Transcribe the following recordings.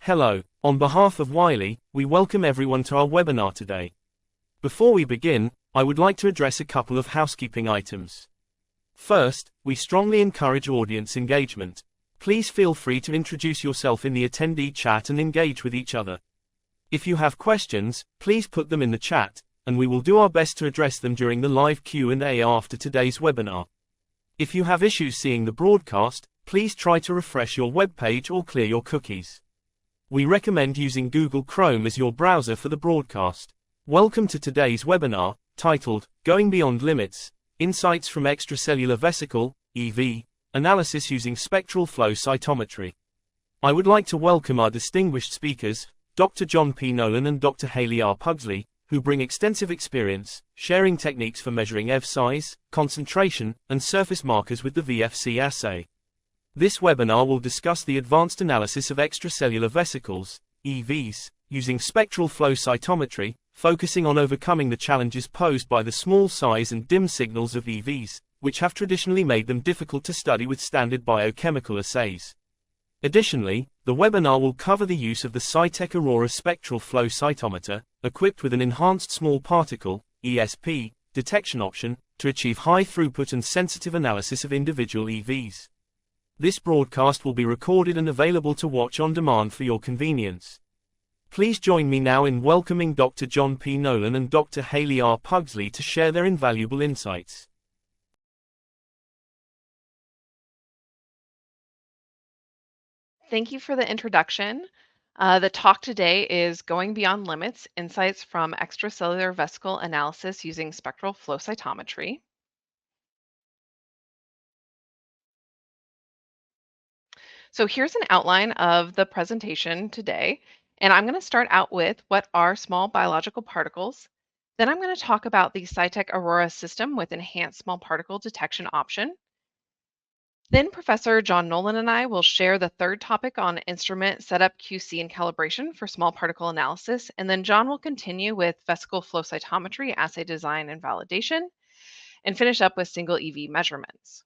Hello, on behalf of Wiley, we welcome everyone to our webinar today. Before we begin, I would like to address a couple of housekeeping items. First, we strongly encourage audience engagement. Please feel free to introduce yourself in the attendee chat and engage with each other. If you have questions, please put them in the chat, and we will do our best to address them during the live Q&A after today's webinar. If you have issues seeing the broadcast, please try to refresh your web page or clear your cookies. We recommend using Google Chrome as your browser for the broadcast. Welcome to today's webinar, titled, Going Beyond Limits, Insights from Extracellular Vesicle, EV, Analysis Using Spectral Flow Cytometry. I would like to welcome our distinguished speakers, Dr. John P. Nolan and Dr. Haley R. Pugsley, who bring extensive experience, sharing techniques for measuring EV size, concentration, and surface markers with the VFC assay. This webinar will discuss the advanced analysis of extracellular vesicles, EVs, using spectral flow cytometry, focusing on overcoming the challenges posed by the small size and dim signals of EVs, which have traditionally made them difficult to study with standard biochemical assays. Additionally, the webinar will cover the use of the Cytek Aurora Spectral Flow Cytometer, equipped with an enhanced small particle, ESP, detection option, to achieve high throughput and sensitive analysis of individual EVs. This broadcast will be recorded and available to watch on demand for your convenience. Please join me now in welcoming Dr. John P. Nolan and Dr. Haley R. Pugsley to share their invaluable insights. Thank you for the introduction. The talk today is Going Beyond Limits, Insights from Extracellular Vesicle Analysis Using Spectral Flow Cytometry. So here's an outline of the presentation today, and I'm going to start out with what are small biological particles. Then I'm going to talk about the Cytek Aurora system with enhanced small particle detection option. Then Professor John Nolan and I will share the third topic on instrument setup, QC, and calibration for small particle analysis. And then John will continue with vesicle flow cytometry, assay design, and validation, and finish up with single EV measurements.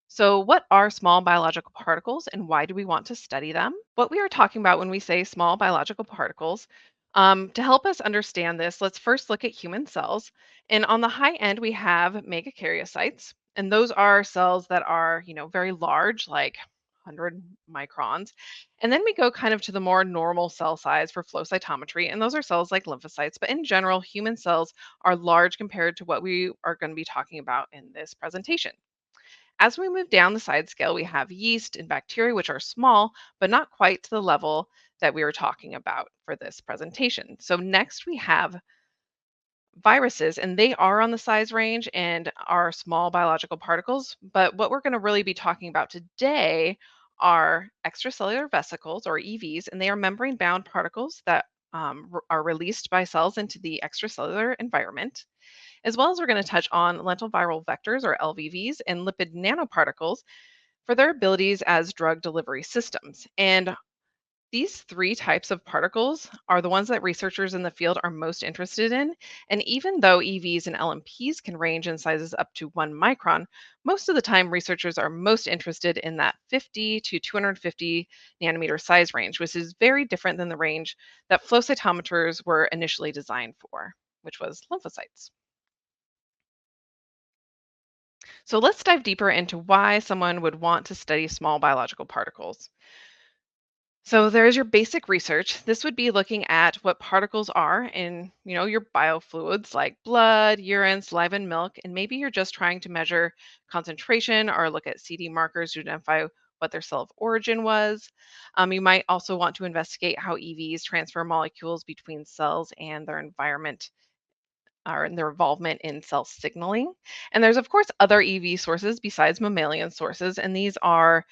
So what are small biological particles and why do we want to study them? What we are talking about when we say small biological particles, to help us understand this, let's first look at human cells. And on the high end, we have megakaryocytes. And those are cells that are, very large, like 100 microns. And then we go kind of to the more normal cell size for flow cytometry. And those are cells like lymphocytes. But in general, human cells are large compared to what we are going to be talking about in this presentation. As we move down the side scale, we have yeast and bacteria, which are small, but not quite to the level that we were talking about for this presentation. So next we have viruses, and they are on the size range and are small biological particles. But what we're going to really be talking about today are extracellular vesicles, or EVs, and they are membrane-bound particles that are released by cells into the extracellular environment. As well as we're going to touch on lentiviral vectors, or LVVs, and lipid nanoparticles for their abilities as drug delivery systems. And these three types of particles are the ones that researchers in the field are most interested in. And even though EVs and LMPs can range in sizes up to 1 micron, most of the time researchers are most interested in that 50 to 250 nanometer size range, which is very different than the range that flow cytometers were initially designed for, which was lymphocytes. So let's dive deeper into why someone would want to study small biological particles. So there's your basic research. This would be looking at what particles are in, your biofluids like blood, urine, saliva, and milk, and maybe you're just trying to measure concentration or look at CD markers to identify what their cell of origin was. You might also want to investigate how EVs transfer molecules between cells and their environment, or in their involvement in cell signaling. And there's, of course, other EV sources besides mammalian sources, and these are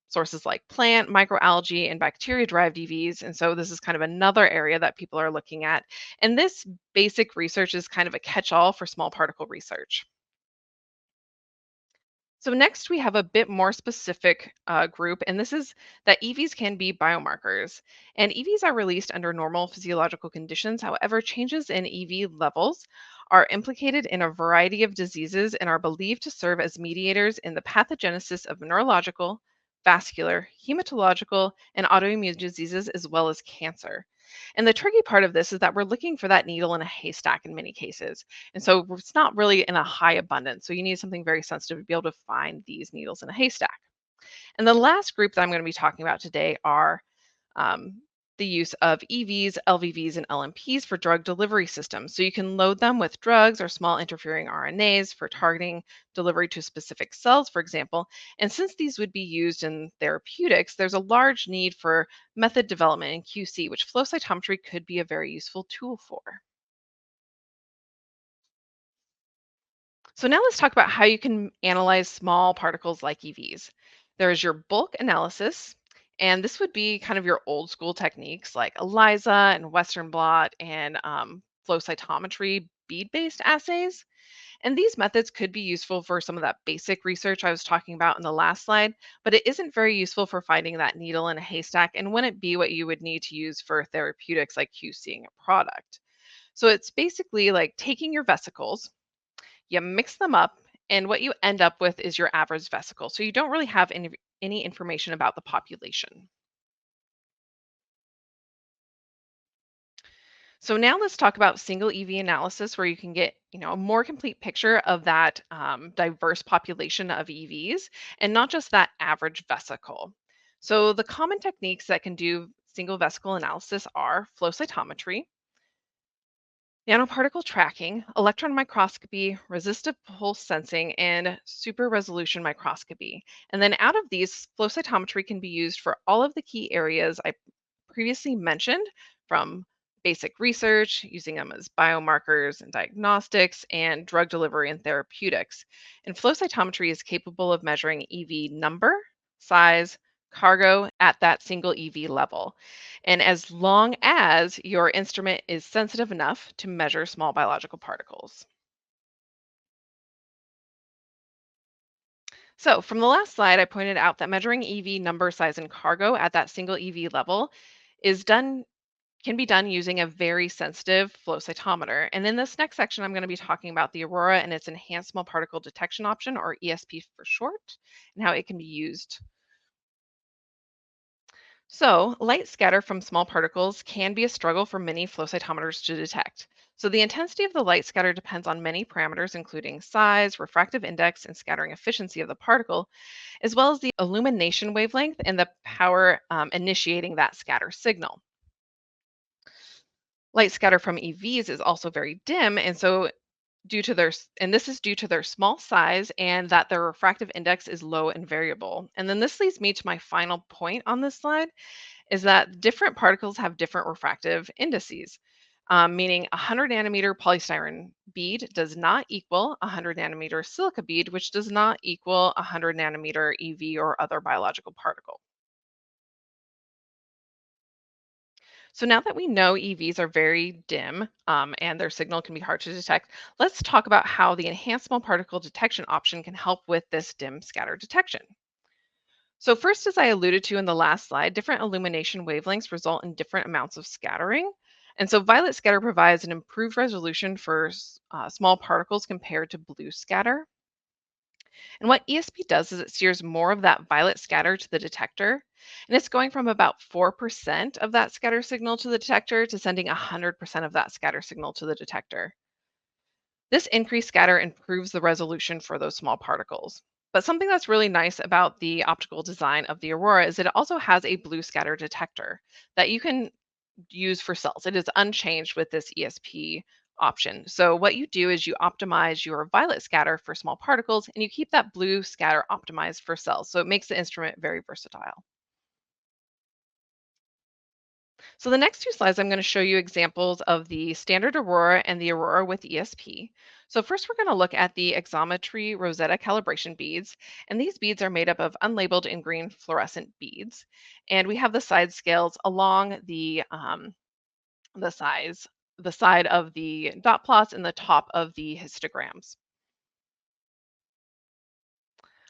sources like plant, microalgae, and bacteria-derived EVs. And so this is kind of another area that people are looking at. And this basic research is kind of a catch-all for small particle research. So next we have a bit more specific group, and this is that EVs can be biomarkers. And EVs are released under normal physiological conditions. However, changes in EV levels are implicated in a variety of diseases and are believed to serve as mediators in the pathogenesis of neurological, vascular, hematological, and autoimmune diseases, as well as cancer. And the tricky part of this is that we're looking for that needle in a haystack in many cases. And so it's not really in a high abundance. So you need something very sensitive to be able to find these needles in a haystack. And the last group that I'm going to be talking about today are um, the use of EVs, LVVs, and LMPs for drug delivery systems. So you can load them with drugs or small interfering RNAs for targeting delivery to specific cells, for example. And since these would be used in therapeutics, there's a large need for method development in QC, which flow cytometry could be a very useful tool for. So now let's talk about how you can analyze small particles like EVs. There's your bulk analysis, and this would be kind of your old school techniques like ELISA and Western blot and flow cytometry bead-based assays. And these methods could be useful for some of that basic research I was talking about in the last slide, but it isn't very useful for finding that needle in a haystack and wouldn't be what you would need to use for therapeutics like QCing a product. So it's basically like taking your vesicles, you mix them up, and what you end up with is your average vesicle. So you don't really have any information about the population. So now let's talk about single EV analysis, where you can get a more complete picture of that diverse population of EVs, and not just that average vesicle. So the common techniques that can do single vesicle analysis are flow cytometry, nanoparticle tracking, electron microscopy, resistive pulse sensing, and super resolution microscopy. And then out of these, flow cytometry can be used for all of the key areas I previously mentioned, from basic research, using them as biomarkers and diagnostics, and drug delivery and therapeutics. And flow cytometry is capable of measuring EV number, size, cargo at that single EV level. And as long as your instrument is sensitive enough to measure small biological particles. So, from the last slide, I pointed out that measuring EV number, size, and cargo at that single EV level is done can be done using a very sensitive flow cytometer. And in this next section, I'm going to be talking about the Aurora and its enhanced small particle detection option, or ESP for short, and how it can be used. So, light scatter from small particles can be a struggle for many flow cytometers to detect. So, the intensity of the light scatter depends on many parameters, including size, refractive index, and scattering efficiency of the particle, as well as the illumination wavelength and the power initiating that scatter signal. Light scatter from EVs is also very dim, and so this is due to their small size and that their refractive index is low and variable. And then this leads me to my final point on this slide, is that different particles have different refractive indices, meaning a 100 nanometer polystyrene bead does not equal a 100 nanometer silica bead, which does not equal a 100 nanometer EV or other biological particle. So now that we know EVs are very dim and their signal can be hard to detect, let's talk about how the enhanced small particle detection option can help with this dim scatter detection. So first, as I alluded to in the last slide, different illumination wavelengths result in different amounts of scattering. And so violet scatter provides an improved resolution for small particles compared to blue scatter. And what ESP does is it steers more of that violet scatter to the detector. And it's going from about 4% of that scatter signal to the detector to sending 100% of that scatter signal to the detector. This increased scatter improves the resolution for those small particles. But something that's really nice about the optical design of the Aurora is it also has a blue scatter detector that you can use for cells. It is unchanged with this ESP option. So what you do is you optimize your violet scatter for small particles and you keep that blue scatter optimized for cells. So it makes the instrument very versatile. So the next two slides, I'm going to show you examples of the standard Aurora and the Aurora with ESP. So first, we're going to look at the Exometry Rosetta calibration beads. And these beads are made up of unlabeled in green fluorescent beads. And we have the side scales along the size, the side of the dot plots and the top of the histograms.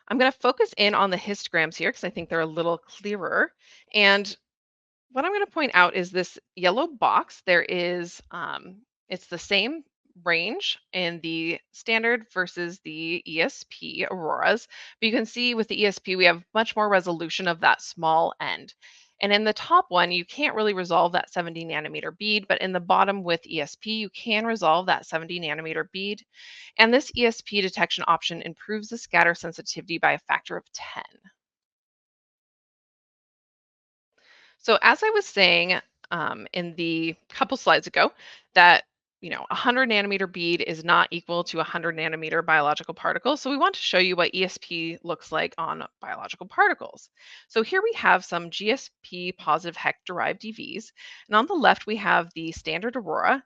I'm going to focus in on the histograms here because I think they're a little clearer. And what I'm going to point out is this yellow box. It's the same range in the standard versus the ESP Auroras. But you can see with the ESP, we have much more resolution of that small end. And in the top one, you can't really resolve that 70 nanometer bead, but in the bottom with ESP, you can resolve that 70 nanometer bead. And this ESP detection option improves the scatter sensitivity by a factor of 10. So as I was saying in the couple slides ago, that 100 nanometer bead is not equal to 100 nanometer biological particles. So we want to show you what ESP looks like on biological particles. So here we have some GSP positive HEC derived EVs, and on the left we have the standard Aurora,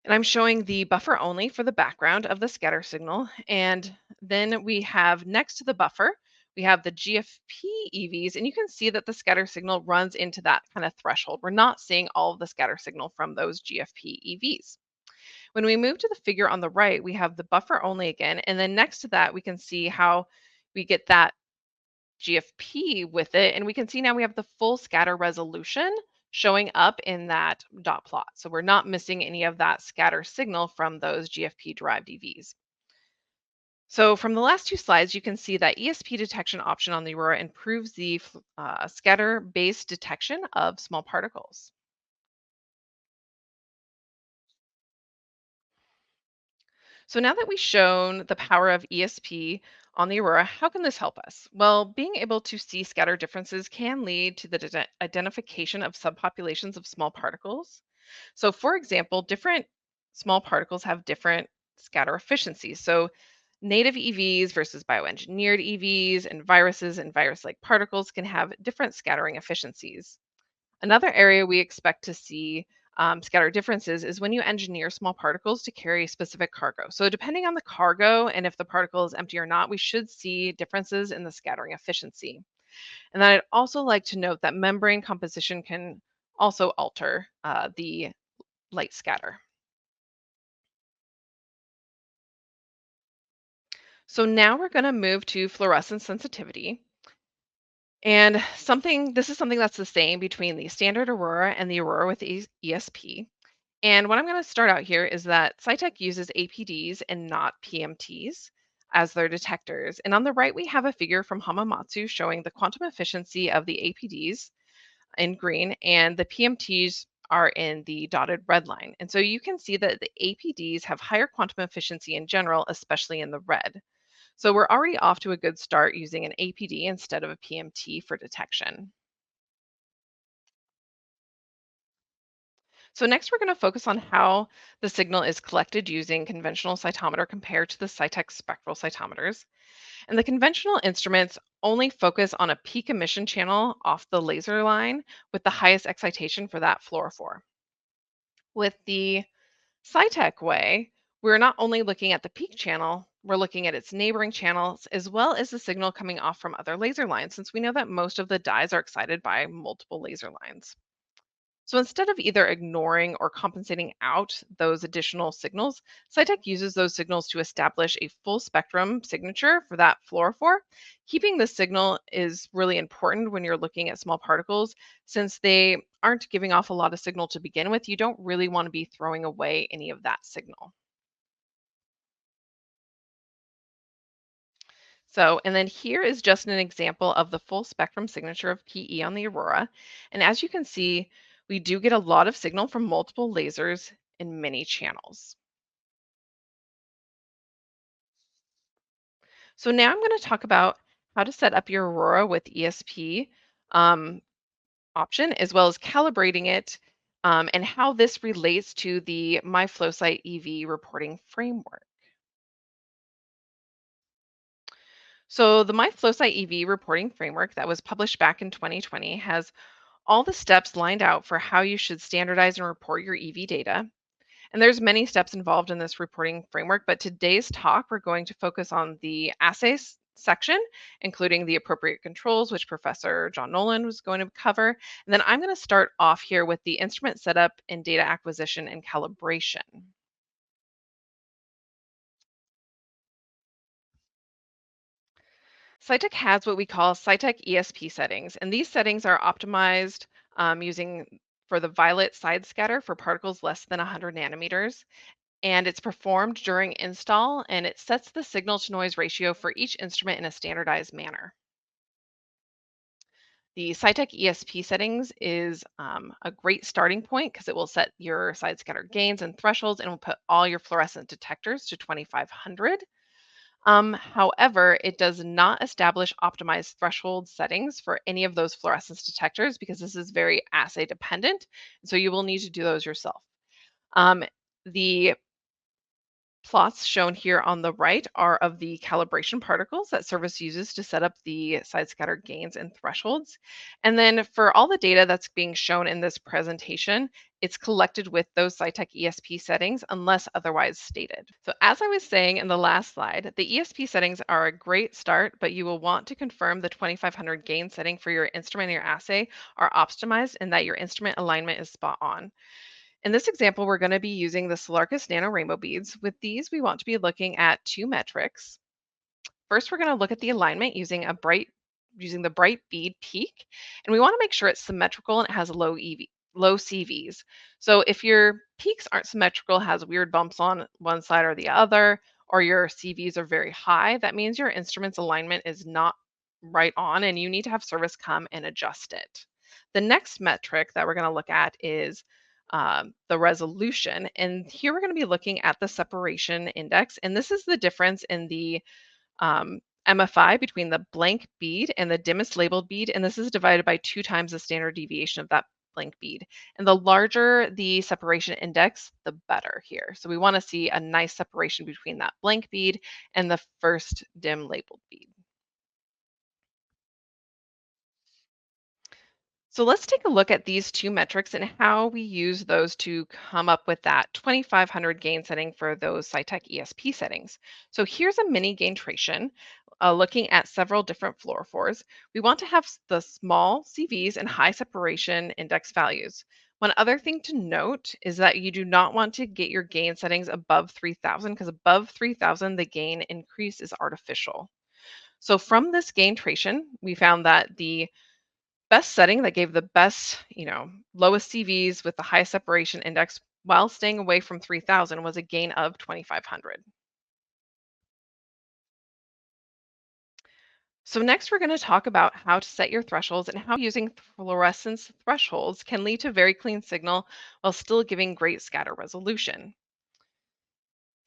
and I'm showing the buffer only for the background of the scatter signal. And then we have next to the buffer, we have the GFP EVs, and you can see that the scatter signal runs into that kind of threshold. We're not seeing all of the scatter signal from those GFP EVs. When we move to the figure on the right, we have the buffer only again, and then next to that, we can see how we get that GFP with it, and we can see now we have the full scatter resolution showing up in that dot plot. So we're not missing any of that scatter signal from those GFP derived EVs. So from the last two slides, you can see that ESP detection option on the Aurora improves the scatter-based detection of small particles. So now that we've shown the power of ESP on the Aurora, how can this help us? Well, being able to see scatter differences can lead to the identification of subpopulations of small particles. So for example, different small particles have different scatter efficiencies. So native EVs versus bioengineered EVs and viruses and virus-like particles can have different scattering efficiencies. Another area we expect to see scatter differences is when you engineer small particles to carry specific cargo. So, depending on the cargo and if the particle is empty or not, we should see differences in the scattering efficiency. And then I'd also like to note that membrane composition can also alter the light scatter. So, now we're going to move to fluorescence sensitivity. And this is something that's the same between the standard Aurora and the Aurora with ESP. And what I'm going to start out here is that Cytek uses APDs and not PMTs as their detectors. And on the right, we have a figure from Hamamatsu showing the quantum efficiency of the APDs in green, and the PMTs are in the dotted red line. And so you can see that the APDs have higher quantum efficiency in general, especially in the red. So we're already off to a good start using an APD instead of a PMT for detection. So next we're going to focus on how the signal is collected using conventional cytometer compared to the Cytek spectral cytometers. And the conventional instruments only focus on a peak emission channel off the laser line with the highest excitation for that fluorophore. With the Cytek way, we're not only looking at the peak channel, we're looking at its neighboring channels as well as the signal coming off from other laser lines, since we know that most of the dyes are excited by multiple laser lines. So instead of either ignoring or compensating out those additional signals, Cytek uses those signals to establish a full spectrum signature for that fluorophore. Keeping this signal is really important when you're looking at small particles, since they aren't giving off a lot of signal to begin with. You don't really want to be throwing away any of that signal. So, and then here is just an example of the full spectrum signature of PE on the Aurora. And as you can see, we do get a lot of signal from multiple lasers in many channels. So now I'm going to talk about how to set up your Aurora with ESP um, option, as well as calibrating it, and how this relates to the MyFlowSite EV reporting framework. So the MyFlowSite EV reporting framework that was published back in 2020 has all the steps lined out for how you should standardize and report your EV data. And there's many steps involved in this reporting framework, but today's talk, we're going to focus on the assays section, including the appropriate controls, which Professor John Nolan was going to cover. And then I'm going to start off here with the instrument setup and data acquisition and calibration. Cytek has what we call Cytek ESP settings, and these settings are optimized using for the violet side scatter for particles less than 100 nanometers. and it's performed during install, and it sets the signal to noise ratio for each instrument in a standardized manner. The Cytek ESP settings is a great starting point because it will set your side scatter gains and thresholds and will put all your fluorescent detectors to 2500. However, it does not establish optimized threshold settings for any of those fluorescence detectors because this is very assay dependent. So you will need to do those yourself. The plots shown here on the right are of the calibration particles that Service uses to set up the side scatter gains and thresholds. And then for all the data that's being shown in this presentation, it's collected with those Cytek ESP settings unless otherwise stated. So as I was saying in the last slide, the ESP settings are a great start, but you will want to confirm the 2500 gain setting for your instrument and your assay are optimized and that your instrument alignment is spot on. In this example, we're going to be using the Cellarcus Nano Rainbow beads. With these, we want to be looking at two metrics. First, we're going to look at the alignment using the bright bead peak, and we want to make sure it's symmetrical and it has low CVs. So if your peaks aren't symmetrical, has weird bumps on one side or the other, or your CVs are very high, that means your instrument's alignment is not right on, and you need to have Service come and adjust it. The next metric that we're going to look at is the resolution. And here we're going to be looking at the separation index. And this is the difference in the MFI between the blank bead and the dimmest labeled bead. And this is divided by 2 times the standard deviation of that blank bead. And the larger the separation index, the better here. So we want to see a nice separation between that blank bead and the first dim labeled bead. So let's take a look at these two metrics and how we use those to come up with that 2500 gain setting for those Cytek ESP settings. So here's a mini gaintration looking at several different fluorophores. We want to have the small CVs and high separation index values. One other thing to note is that you do not want to get your gain settings above 3000 because above 3000 the gain increase is artificial. So from this gaintration, we found that the best setting that gave the best, lowest CVs with the highest separation index while staying away from 3000 was a gain of 2500. So next we're going to talk about how to set your thresholds and how using fluorescence thresholds can lead to very clean signal while still giving great scatter resolution.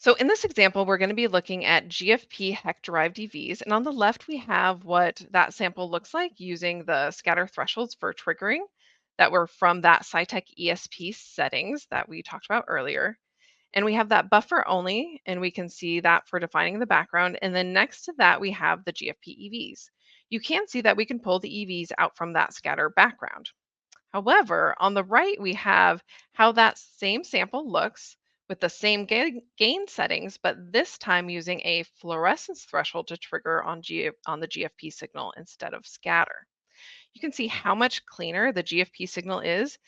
So in this example, we're going to be looking at GFP HEC-derived EVs, and on the left we have what that sample looks like using the scatter thresholds for triggering that were from that Cytek ESP settings that we talked about earlier. And we have that buffer only, and we can see that for defining the background. And then next to that, we have the GFP EVs. You can see that we can pull the EVs out from that scatter background. However, on the right, we have how that same sample looks with the same gain settings, but this time using a fluorescence threshold to trigger on the GFP signal instead of scatter. You can see how much cleaner the GFP signal is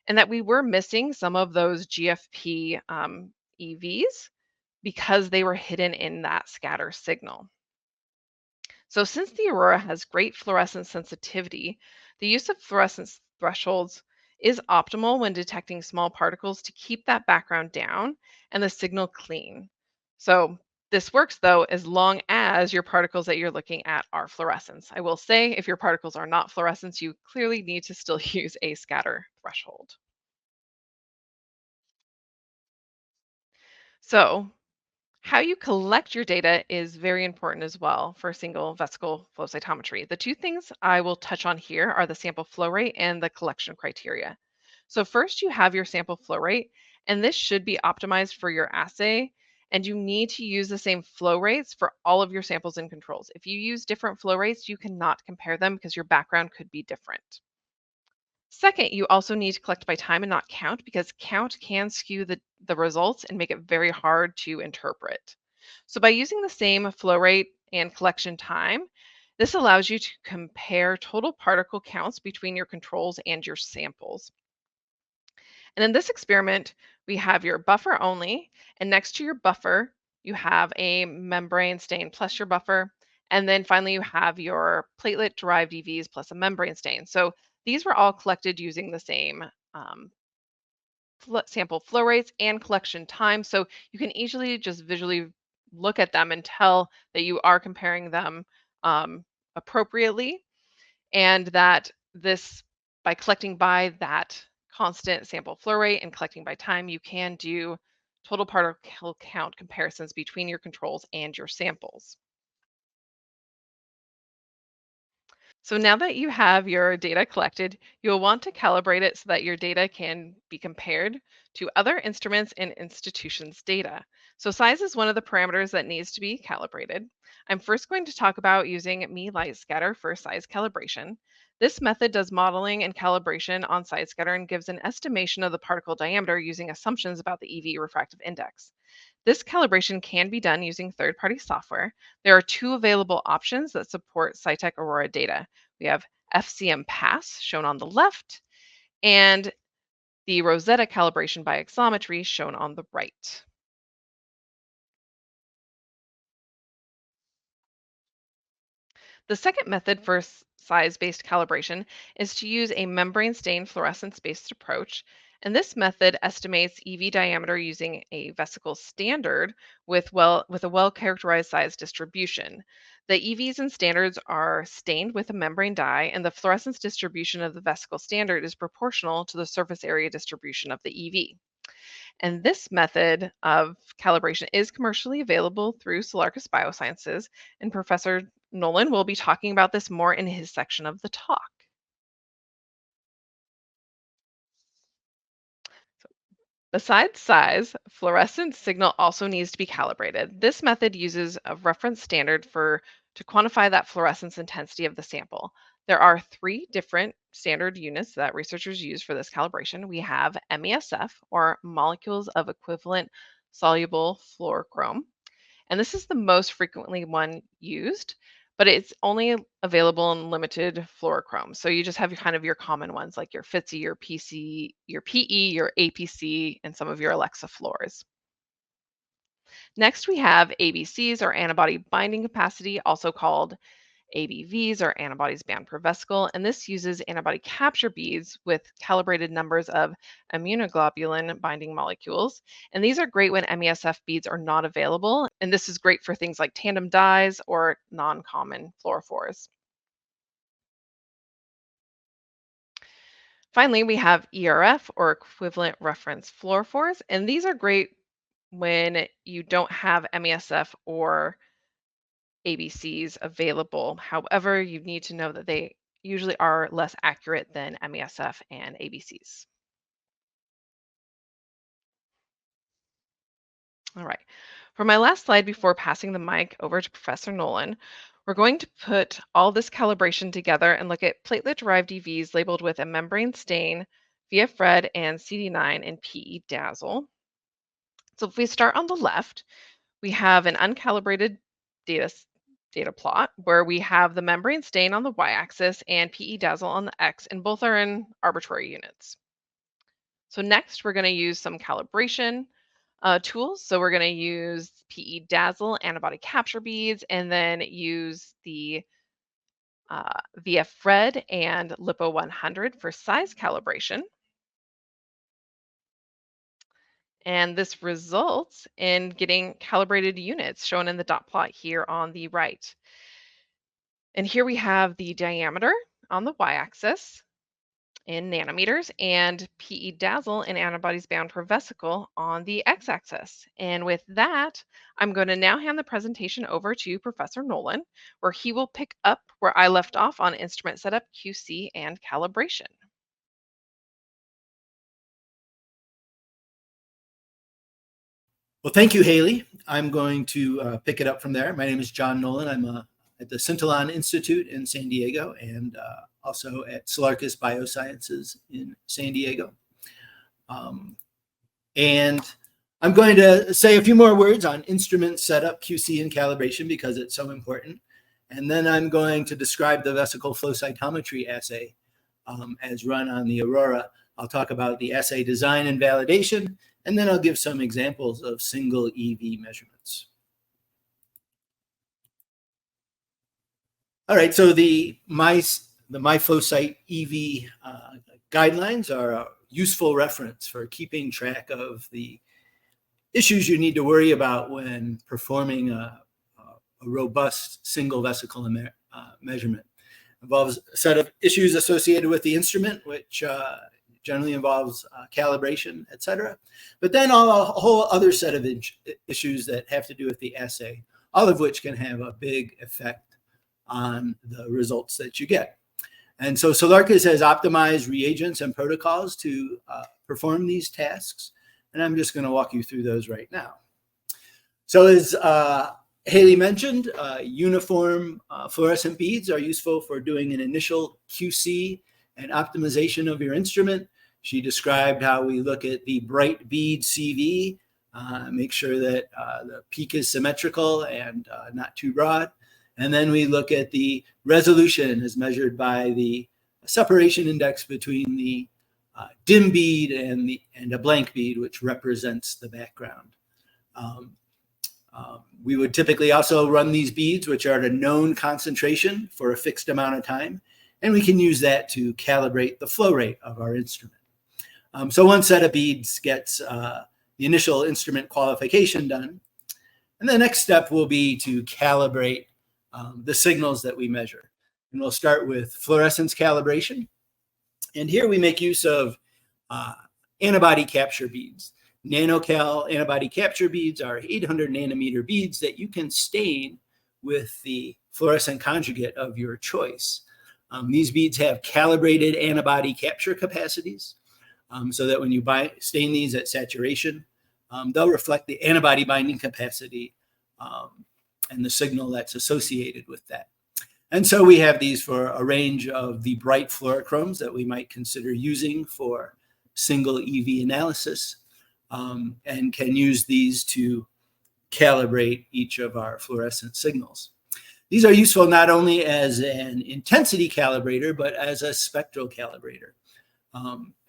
and that we were missing some of those GFP EVs because they were hidden in that scatter signal. So since the Aurora has great fluorescence sensitivity, the use of fluorescence thresholds is optimal when detecting small particles to keep that background down and the signal clean. So this works though as long as your particles that you're looking at are fluorescence. I will say if your particles are not fluorescence, you clearly need to still use a scatter threshold. So how you collect your data is very important as well for single vesicle flow cytometry. The two things I will touch on here are the sample flow rate and the collection criteria. So first you have your sample flow rate, and this should be optimized for your assay, and you need to use the same flow rates for all of your samples and controls. If you use different flow rates, you cannot compare them because your background could be different. Second, you also need to collect by time and not count because count can skew the results and make it very hard to interpret. So by using the same flow rate and collection time, this allows you to compare total particle counts between your controls and your samples. And in this experiment, we have your buffer only, and next to your buffer, you have a membrane stain plus your buffer. And then finally, you have your platelet derived EVs plus a membrane stain. So these were all collected using the same sample flow rates and collection time. So you can easily just visually look at them and tell that you are comparing them appropriately, and that this, by collecting by that constant sample flow rate and collecting by time, you can do total particle count comparisons between your controls and your samples. So now that you have your data collected, you'll want to calibrate it so that your data can be compared to other instruments and institutions' data. So size is one of the parameters that needs to be calibrated. I'm first going to talk about using Me Light Scatter for size calibration. This method does modeling and calibration on side scatter and gives an estimation of the particle diameter using assumptions about the EV refractive index. This calibration can be done using third-party software. There are two available options that support Cytek Aurora data. We have FCM Pass, shown on the left, and the Rosetta calibration by Exometry, shown on the right. The second method for size-based calibration is to use a membrane-stained fluorescence-based approach. And this method estimates EV diameter using a vesicle standard with a well-characterized size distribution. The EVs and standards are stained with a membrane dye, and the fluorescence distribution of the vesicle standard is proportional to the surface area distribution of the EV. And this method of calibration is commercially available through Cellarcus Biosciences, and Professor Nolan will be talking about this more in his section of the talk. Besides size, fluorescence signal also needs to be calibrated. This method uses a reference standard to quantify that fluorescence intensity of the sample. There are three different standard units that researchers use for this calibration. We have MESF, or molecules of equivalent soluble fluorochrome. And this is the most frequently one used, but it's only available in limited fluorochrome. So you just have your common ones like your FTSE, your PC, your PE, your APC, and some of your Alexa fluors. Next, we have ABCs, or antibody binding capacity, also called ABVs, or antibodies bound per vesicle, and this uses antibody capture beads with calibrated numbers of immunoglobulin binding molecules. And these are great when MESF beads are not available, and this is great for things like tandem dyes or non-common fluorophores. Finally, we have ERF, or equivalent reference fluorophores, and these are great when you don't have MESF or ABCs available. However, you need to know that they usually are less accurate than MESF and ABCs. All right. For my last slide before passing the mic over to Professor Nolan, we're going to put all this calibration together and look at platelet-derived EVs labeled with a membrane stain, VF red, and CD9 and PE dazzle. So if we start on the left, we have an uncalibrated data data plot where we have the membrane stain on the y-axis and PE dazzle on the x, and both are in arbitrary units. So next, we're going to use some calibration tools. So we're going to use PE dazzle antibody capture beads, and then use the VF red and lipo 100 for size calibration. And this results in getting calibrated units shown in the dot plot here on the right. And here we have the diameter on the y-axis in nanometers, and PE dazzle in antibodies bound per vesicle on the x-axis. And with that, I'm going to now hand the presentation over to Professor Nolan, where he will pick up where I left off on instrument setup, QC, and calibration. Well, thank you, Haley. I'm going to pick it up from there. My name is John Nolan. I'm at the Scintillon Institute in San Diego, and also at Cellarcus Biosciences in San Diego. And I'm going to say a few more words on instrument setup, QC, and calibration because it's so important. And then I'm going to describe the vesicle flow cytometry assay as run on the Aurora. I'll talk about the assay design and validation, and then I'll give some examples of single EV measurements. All right, so the MyFlowCyte EV guidelines are a useful reference for keeping track of the issues you need to worry about when performing a robust single vesicle measurement. It involves a set of issues associated with the instrument, which generally involves calibration, et cetera. But then a whole other set of issues that have to do with the assay, all of which can have a big effect on the results that you get. And so Cellarcus has optimized reagents and protocols to perform these tasks. And I'm just going to walk you through those right now. So as Haley mentioned, uniform fluorescent beads are useful for doing an initial QC and optimization of your instrument. She described how we look at the bright bead CV, make sure that the peak is symmetrical and not too broad. And then we look at the resolution as measured by the separation index between the dim bead and a blank bead, which represents the background. We would typically also run these beads, which are at a known concentration for a fixed amount of time, and we can use that to calibrate the flow rate of our instrument. So one set of beads gets the initial instrument qualification done, and the next step will be to calibrate the signals that we measure. And we'll start with fluorescence calibration. And here we make use of antibody capture beads. NanoCal antibody capture beads are 800 nanometer beads that you can stain with the fluorescent conjugate of your choice. These beads have calibrated antibody capture capacities so that when you stain these at saturation, they'll reflect the antibody binding capacity and the signal that's associated with that. And so we have these for a range of the bright fluorochromes that we might consider using for single EV analysis, and can use these to calibrate each of our fluorescent signals. These are useful not only as an intensity calibrator, but as a spectral calibrator.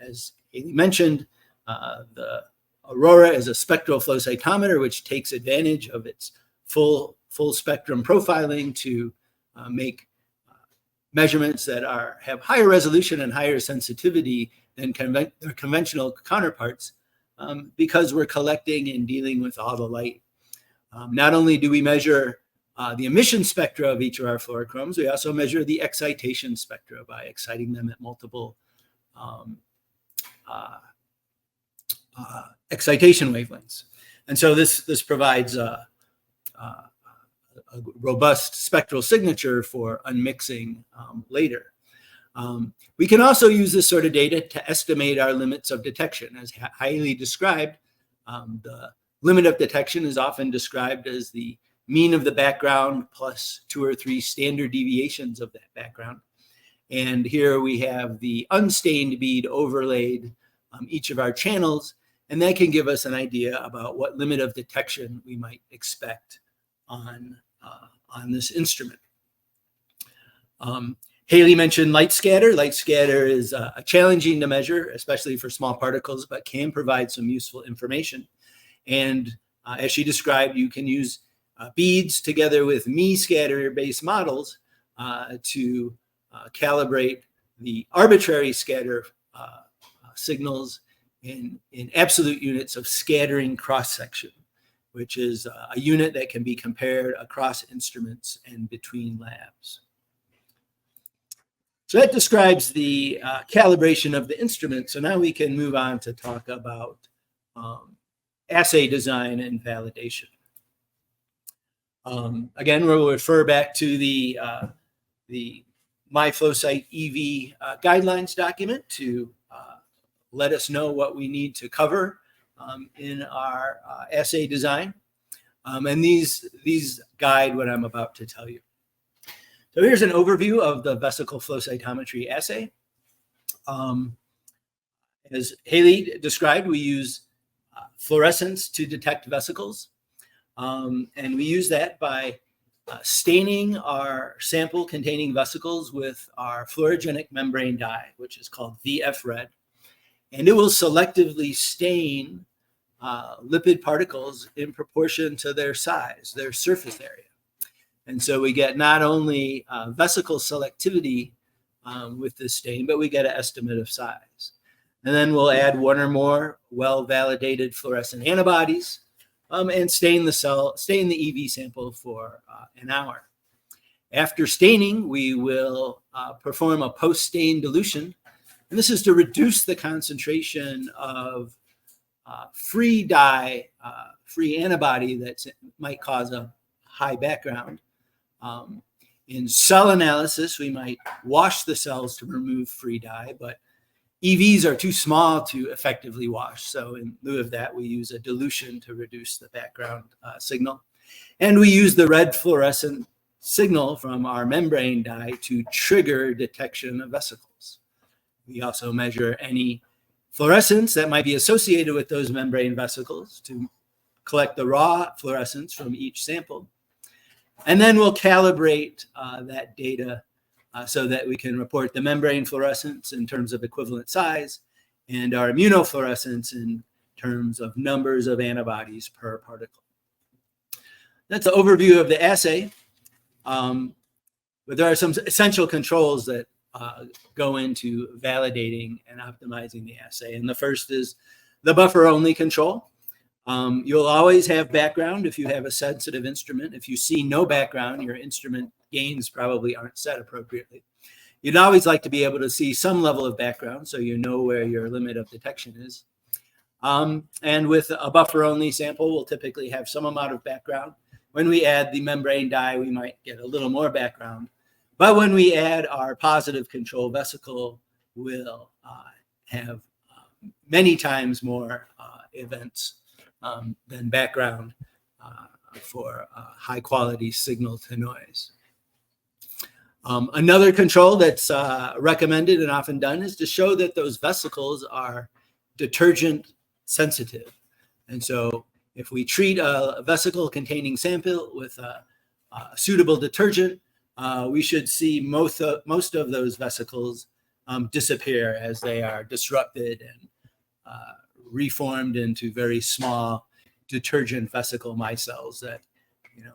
As Haley mentioned, the Aurora is a spectral flow cytometer, which takes advantage of its full spectrum profiling to make measurements that have higher resolution and higher sensitivity than their conventional counterparts, because we're collecting and dealing with all the light. Not only do we measure the emission spectra of each of our fluorochromes, we also measure the excitation spectra by exciting them at multiple excitation wavelengths. And so this provides a robust spectral signature for unmixing later. We can also use this sort of data to estimate our limits of detection. As Haley described, the limit of detection is often described as the mean of the background plus 2 or 3 standard deviations of that background. And here we have the unstained bead overlaid each of our channels, and that can give us an idea about what limit of detection we might expect on this instrument. Haley mentioned light scatter. Light scatter is challenging to measure, especially for small particles, but can provide some useful information. And as she described, you can use beads together with scatter-based models to calibrate the arbitrary scatter signals in absolute units of scattering cross-section, which is a unit that can be compared across instruments and between labs. So that describes the calibration of the instrument. So now we can move on to talk about assay design and validation. Again, we'll refer back to the MyFlowCyte EV guidelines document to let us know what we need to cover in our assay design. And these guide what I'm about to tell you. So here's an overview of the vesicle flow cytometry assay. As Haley described, we use fluorescence to detect vesicles. And we use that by staining our sample containing vesicles with our fluorogenic membrane dye, which is called VF red. And it will selectively stain lipid particles in proportion to their size, their surface area. And so we get not only vesicle selectivity with this stain, but we get an estimate of size. And then we'll add one or more well-validated fluorescent antibodies and stain the EV sample for an hour. After staining, we will perform a post-stain dilution, and this is to reduce the concentration of free dye, free antibody that might cause a high background. In cell analysis, we might wash the cells to remove free dye, but EVs are too small to effectively wash. So in lieu of that, we use a dilution to reduce the background signal. And we use the red fluorescent signal from our membrane dye to trigger detection of vesicles. We also measure any fluorescence that might be associated with those membrane vesicles to collect the raw fluorescence from each sample. And then we'll calibrate that data so that we can report the membrane fluorescence in terms of equivalent size and our immunofluorescence in terms of numbers of antibodies per particle. That's an overview of the assay. But there are some essential controls that go into validating and optimizing the assay. And the first is the buffer-only control. You'll always have background if you have a sensitive instrument. If you see no background, your instrument gains probably aren't set appropriately. You'd always like to be able to see some level of background so you know where your limit of detection is. And with a buffer-only sample, we'll typically have some amount of background. When we add the membrane dye, we might get a little more background. But when we add our positive control vesicle, we'll have many times more events than background for high quality signal to noise. Another control that's recommended and often done is to show that those vesicles are detergent sensitive. And so if we treat a vesicle containing sample with a suitable detergent, we should see most of those vesicles disappear as they are disrupted and reformed into very small detergent vesicle micelles that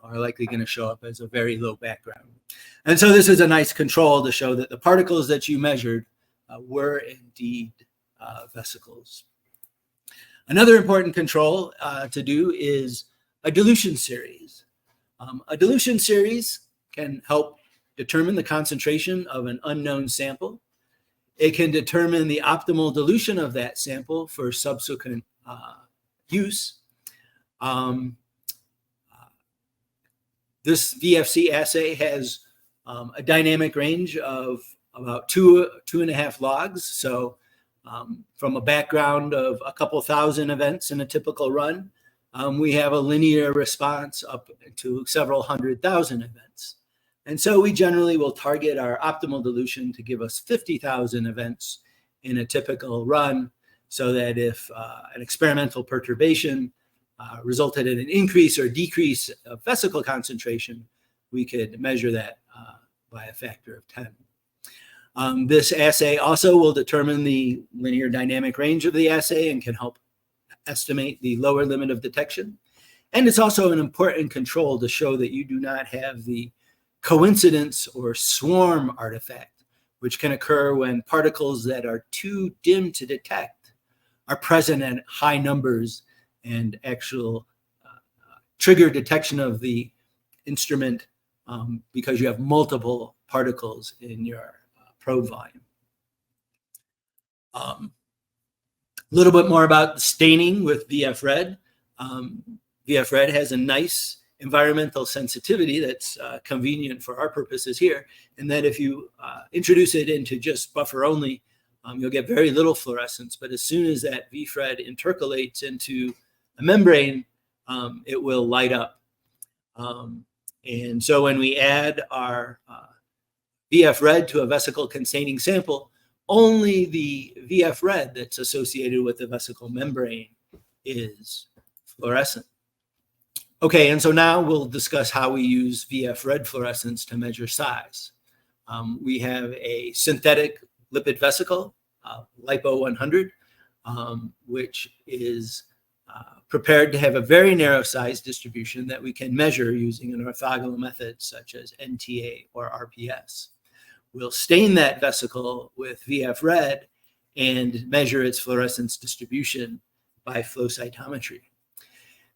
are likely going to show up as a very low background. And so this is a nice control to show that the particles that you measured were indeed vesicles. Another important control to do is a dilution series. A dilution series can help determine the concentration of an unknown sample. It can determine the optimal dilution of that sample for subsequent use. This VFC assay has a dynamic range of about 2.5 logs. So from a background of a couple thousand events in a typical run, we have a linear response up to several 100,000 events. And so we generally will target our optimal dilution to give us 50,000 events in a typical run, so that if an experimental perturbation resulted in an increase or decrease of vesicle concentration, we could measure that by a factor of 10. This assay also will determine the linear dynamic range of the assay and can help estimate the lower limit of detection. And it's also an important control to show that you do not have the coincidence or swarm artifact, which can occur when particles that are too dim to detect are present at high numbers and actual trigger detection of the instrument because you have multiple particles in your probe volume. A little bit more about the staining with VF Red. VF Red has a nice environmental sensitivity that's convenient for our purposes here, and that if you introduce it into just buffer only, you'll get very little fluorescence. But as soon as that VFRED intercalates into a membrane, it will light up. And so when we add our VF Red to a vesicle containing sample, only the VF Red that's associated with the vesicle membrane is fluorescent. Okay, and so now we'll discuss how we use VF Red fluorescence to measure size. We have a synthetic lipid vesicle, LiPo 100, which is prepared to have a very narrow size distribution that we can measure using an orthogonal method such as NTA or RPS. we'll stain that vesicle with VF red and measure its fluorescence distribution by flow cytometry.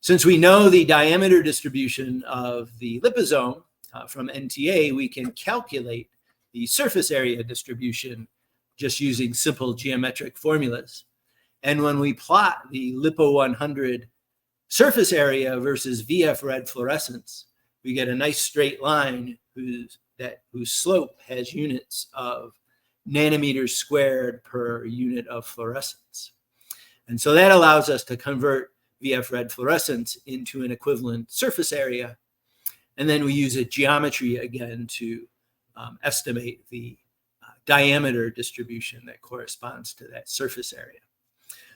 Since we know the diameter distribution of the liposome from NTA, we can calculate the surface area distribution just using simple geometric formulas. And when we plot the lipo 100 surface area versus VF red fluorescence, we get a nice straight line whose slope has units of nanometers squared per unit of fluorescence. And so that allows us to convert VF red fluorescence into an equivalent surface area. And then we use a geometry again to estimate the diameter distribution that corresponds to that surface area.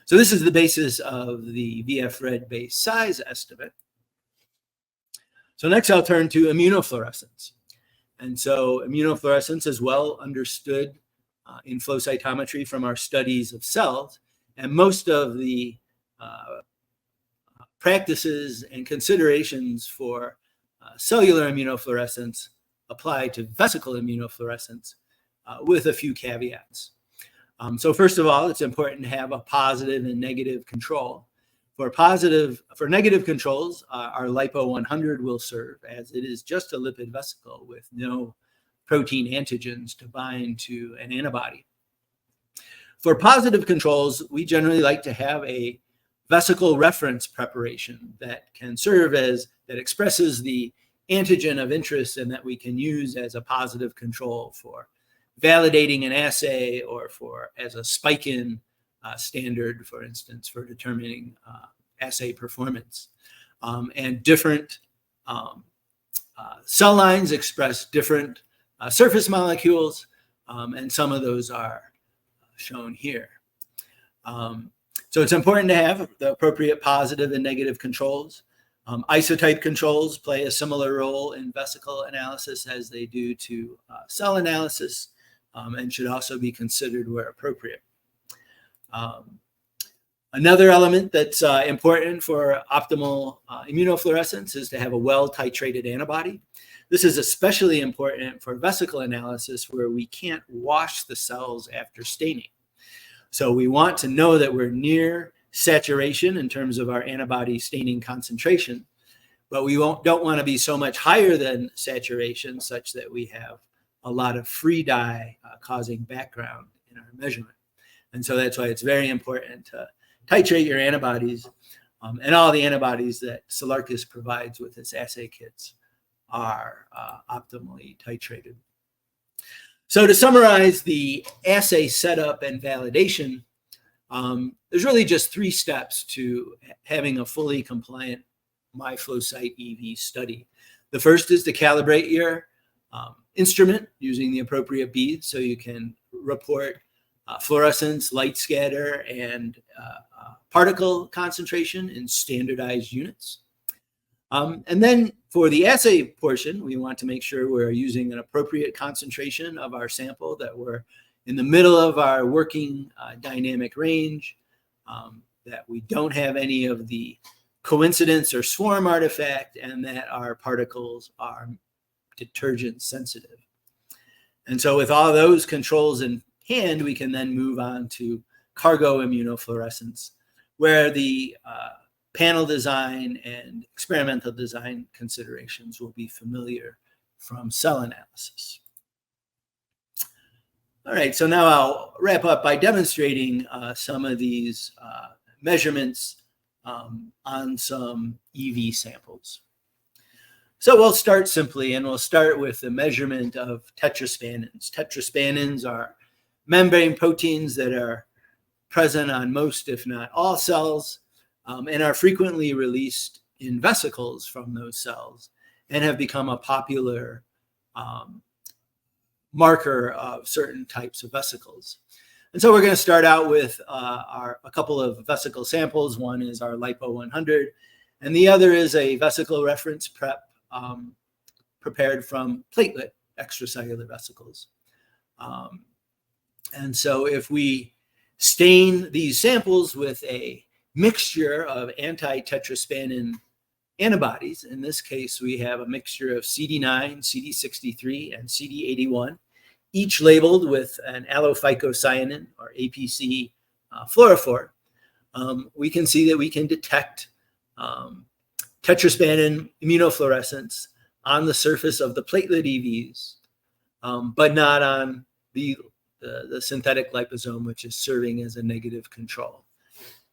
So this is the basis of the VF red base size estimate. So next I'll turn to immunofluorescence. And so immunofluorescence is well understood in flow cytometry from our studies of cells. And most of the practices and considerations for cellular immunofluorescence apply to vesicle immunofluorescence with a few caveats. So first of all, it's important to have a positive and negative control. For negative controls, our lipo 100 will serve, as it is just a lipid vesicle with no protein antigens to bind to an antibody. For positive controls, we generally like to have a vesicle reference preparation that can serve as, that expresses the antigen of interest and that we can use as a positive control for validating an assay or for as a spike-in standard, for instance, for determining assay performance. And different cell lines express different surface molecules, and some of those are shown here. So it's important to have the appropriate positive and negative controls. Isotype controls play a similar role in vesicle analysis as they do to cell analysis, and should also be considered where appropriate. Another element that's important for optimal immunofluorescence is to have a well-titrated antibody. This is especially important for vesicle analysis where we can't wash the cells after staining. So we want to know that we're near saturation in terms of our antibody staining concentration, but we don't want to be so much higher than saturation such that we have a lot of free dye causing background in our measurement. And so that's why it's very important to titrate your antibodies, and all the antibodies that Cellarcus provides with its assay kits are optimally titrated. So to summarize the assay setup and validation, there's really just 3 steps to having a fully compliant MyFlowCyte EV study. The first is to calibrate your instrument using the appropriate beads so you can report fluorescence, light scatter, and particle concentration in standardized units. And then for the assay portion, we want to make sure we're using an appropriate concentration of our sample, that we're in the middle of our working dynamic range, that we don't have any of the coincidence or swarm artifact, and that our particles are detergent sensitive. And so with all those controls in hand, we can then move on to cargo immunofluorescence, where the panel design and experimental design considerations will be familiar from cell analysis. All right, so now I'll wrap up by demonstrating some of these measurements on some EV samples. So we'll start simply, and we'll start with the measurement of tetraspanins. Tetraspanins are membrane proteins that are present on most, if not all, cells, and are frequently released in vesicles from those cells, and have become a popular marker of certain types of vesicles. And so we're going to start out with a couple of vesicle samples. One is our lipo 100, and the other is a vesicle reference prep prepared from platelet extracellular vesicles. And so if we stain these samples with a mixture of anti-tetraspanin antibodies, in this case we have a mixture of CD9, CD63, and CD81, each labeled with an allophycocyanin or APC fluorophore, we can see that we can detect tetraspanin immunofluorescence on the surface of the platelet EVs, but not on the synthetic liposome, which is serving as a negative control.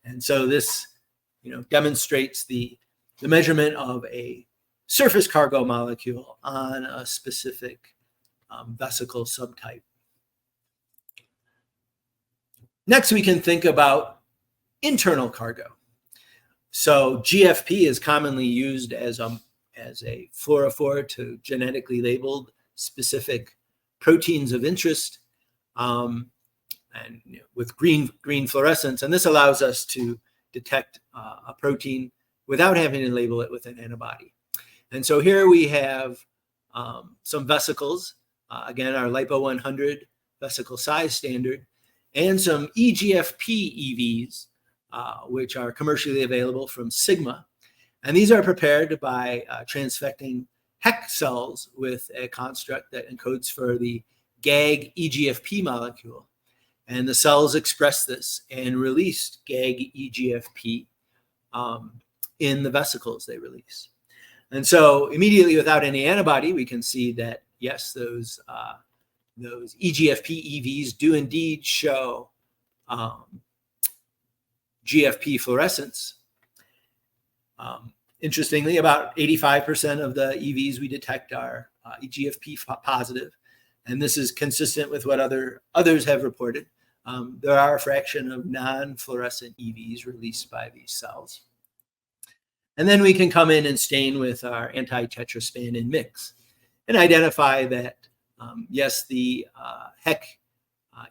And so this, demonstrates the measurement of a surface cargo molecule on a specific vesicle subtype. Next, we can think about internal cargo. So GFP is commonly used as a fluorophore to genetically labeled specific proteins of interest, and with green fluorescence. And this allows us to detect a protein without having to label it with an antibody. And so here we have some vesicles, again, our Lipo 100 vesicle size standard, and some eGFP EVs, which are commercially available from Sigma. And these are prepared by transfecting HEK cells with a construct that encodes for the GAG eGFP molecule. And the cells express this and release GAG eGFP in the vesicles they release. And so immediately without any antibody, we can see that, yes, those eGFP EVs do indeed show GFP fluorescence. Interestingly, about 85% of the EVs we detect are eGFP positive. And this is consistent with what others have reported. There are a fraction of non-fluorescent EVs released by these cells. And then we can come in and stain with our anti-tetraspanin mix and identify that, yes, the HEK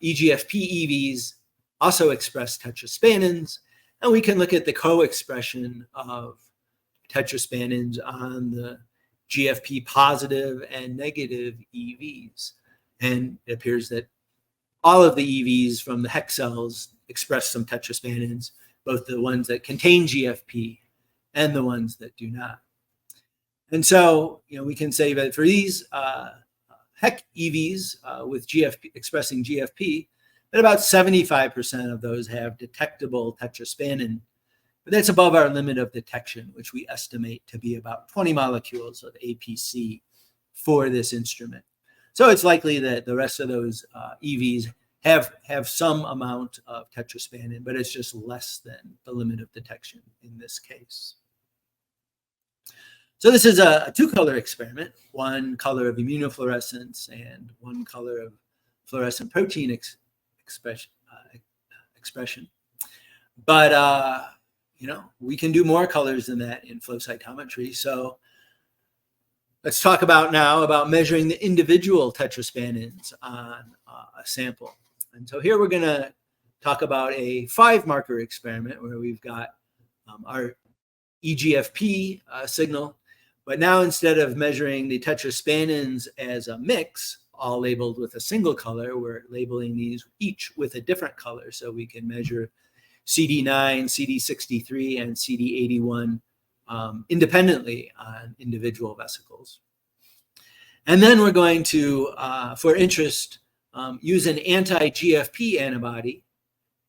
eGFP EVs also express tetraspanins, and we can look at the co-expression of tetraspanins on the GFP positive and negative EVs. And it appears that all of the EVs from the HEK cells express some tetraspanins, both the ones that contain GFP and the ones that do not. And so, we can say that for these HEK EVs with GFP expressing GFP, that about 75% of those have detectable tetraspanin, but that's above our limit of detection, which we estimate to be about 20 molecules of APC for this instrument. So it's likely that the rest of those EVs have some amount of tetraspanin, but it's just less than the limit of detection in this case. So this is a two-color experiment, one color of immunofluorescence and one color of fluorescent protein expression. But, we can do more colors than that in flow cytometry. So let's talk now about measuring the individual tetraspanins on a sample. And so here we're going to talk about a 5-marker experiment where we've got our eGFP signal. But now instead of measuring the tetraspanins as a mix, all labeled with a single color, we're labeling these each with a different color. So we can measure CD9, CD63, and CD81 independently on individual vesicles. And then we're going to, for interest, use an anti-GFP antibody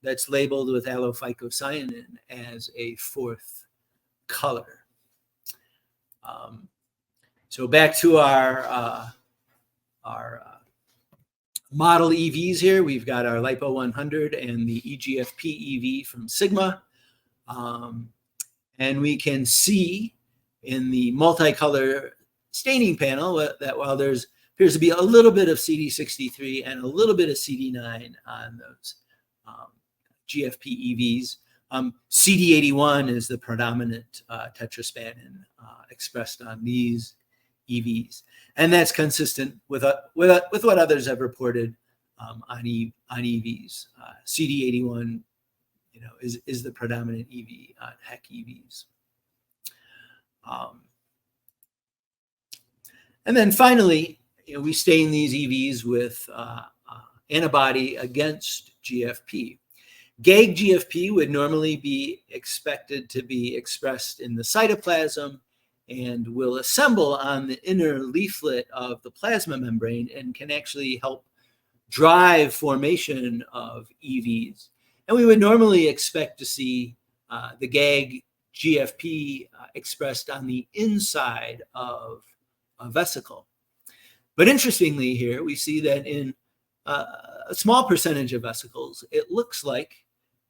that's labeled with allophycocyanin as a 4th color. So back to our model EVs here. We've got our Lipo 100 and the eGFP EV from Sigma. And we can see in the multicolor staining panel that while there's appears to be a little bit of CD63 and a little bit of CD9 on those GFP EVs, CD81 is the predominant tetraspanin expressed on these EVs, and that's consistent with what others have reported on EVs. CD81, is the predominant EV on HEK EVs. And then finally, we stain these EVs with antibody against GFP. GAG GFP would normally be expected to be expressed in the cytoplasm and will assemble on the inner leaflet of the plasma membrane and can actually help drive formation of EVs. And we would normally expect to see the GAG GFP expressed on the inside of a vesicle. But interestingly here, we see that in a small percentage of vesicles, it looks like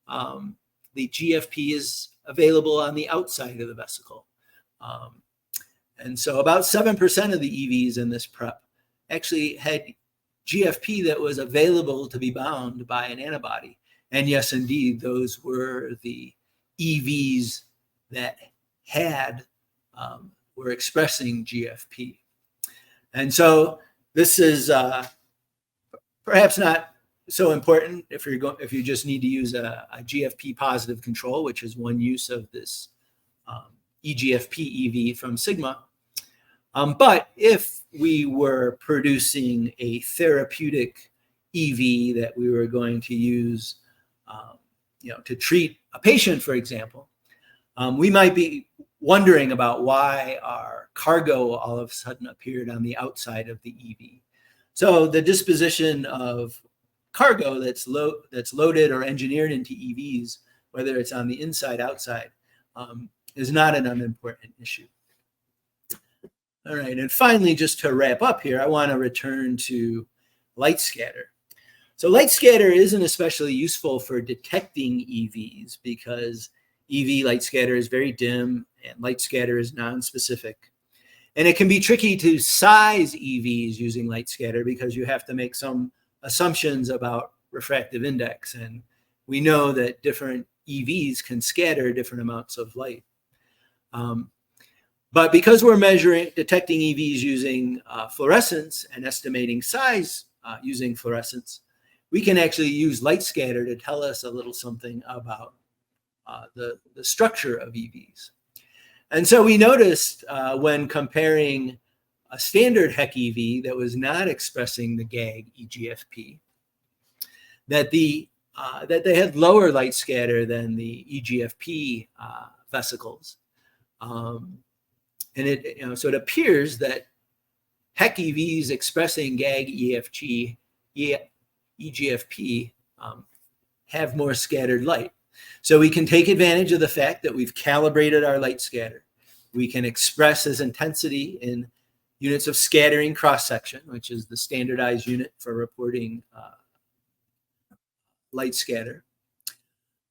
the GFP is available on the outside of the vesicle. And so about 7% of the EVs in this prep actually had GFP that was available to be bound by an antibody. And yes, indeed, those were the EVs that were expressing GFP. And so this is perhaps not so important if you just need to use a GFP positive control, which is one use of this eGFP EV from Sigma. But if we were producing a therapeutic EV that we were going to use to treat a patient, for example, we might be wondering about why our cargo all of a sudden appeared on the outside of the EV. So the disposition of cargo that's loaded or engineered into EVs, whether it's on the inside, outside, is not an unimportant issue. All right, and finally, just to wrap up here, I want to return to light scatter. So light scatter isn't especially useful for detecting EVs because EV light scatter is very dim and light scatter is non-specific. And it can be tricky to size EVs using light scatter because you have to make some assumptions about refractive index. And we know that different EVs can scatter different amounts of light. But because we're detecting EVs using fluorescence and estimating size using fluorescence, we can actually use light scatter to tell us a little something about the structure of EVs. And so we noticed when comparing a standard HEC EV that was not expressing the GAG eGFP, that they had lower light scatter than the eGFP vesicles. And so it appears that HEC EVs expressing GAG eGFP have more scattered light. So we can take advantage of the fact that we've calibrated our light scatter. We can express as intensity in units of scattering cross-section, which is the standardized unit for reporting light scatter.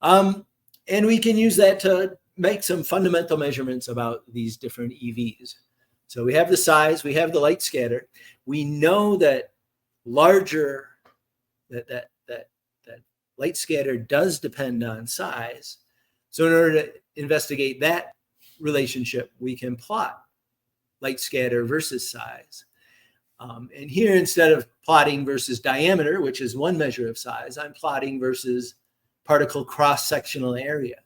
And we can use that to make some fundamental measurements about these different EVs. So we have the size, we have the light scatter. We know that that light scatter does depend on size. So in order to investigate that relationship, we can plot light scatter versus size. And here, instead of plotting versus diameter, which is one measure of size, I'm plotting versus particle cross-sectional area,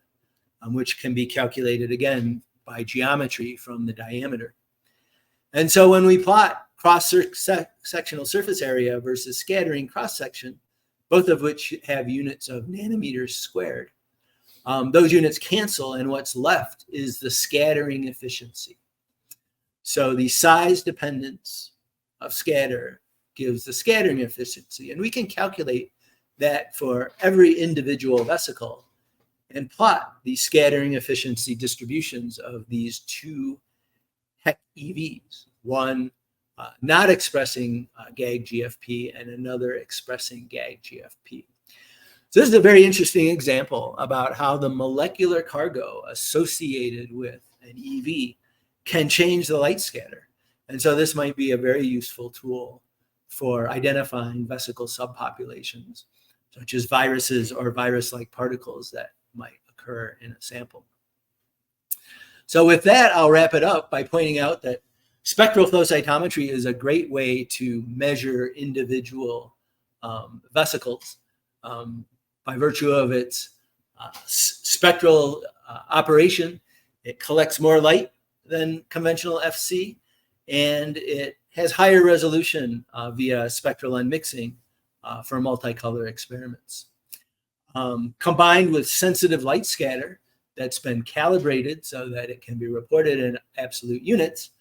which can be calculated again by geometry from the diameter. And so when we plot cross-sectional surface area versus scattering cross-section, both of which have units of nanometers squared, those units cancel, and what's left is the scattering efficiency. So the size dependence of scatter gives the scattering efficiency, and we can calculate that for every individual vesicle and plot the scattering efficiency distributions of these two HEC EVs, one not expressing GAG GFP and another expressing GAG GFP. So this is a very interesting example about how the molecular cargo associated with an EV can change the light scatter. And so this might be a very useful tool for identifying vesicle subpopulations, such as viruses or virus-like particles that might occur in a sample. So with that, I'll wrap it up by pointing out that spectral flow cytometry is a great way to measure individual vesicles by virtue of its spectral operation. It collects more light than conventional FC, and it has higher resolution via spectral unmixing for multicolor experiments. Combined with sensitive light scatter that's been calibrated so that it can be reported in absolute units,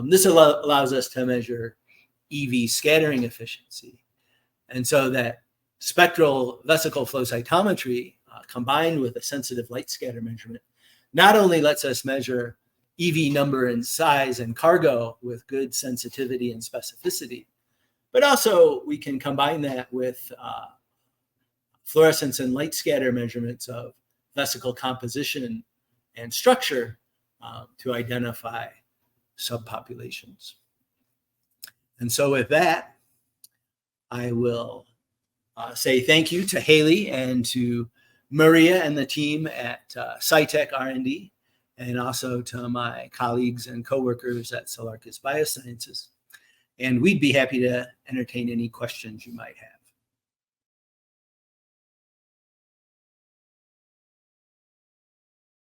this allows us to measure EV scattering efficiency. And so that spectral vesicle flow cytometry combined with a sensitive light scatter measurement not only lets us measure EV number and size and cargo with good sensitivity and specificity, but also we can combine that with fluorescence and light scatter measurements of vesicle composition and structure to identify subpopulations. And so with that, I will say thank you to Haley and to Maria and the team at Cytek R&D, and also to my colleagues and coworkers at Cellarcus Biosciences. And we'd be happy to entertain any questions you might have.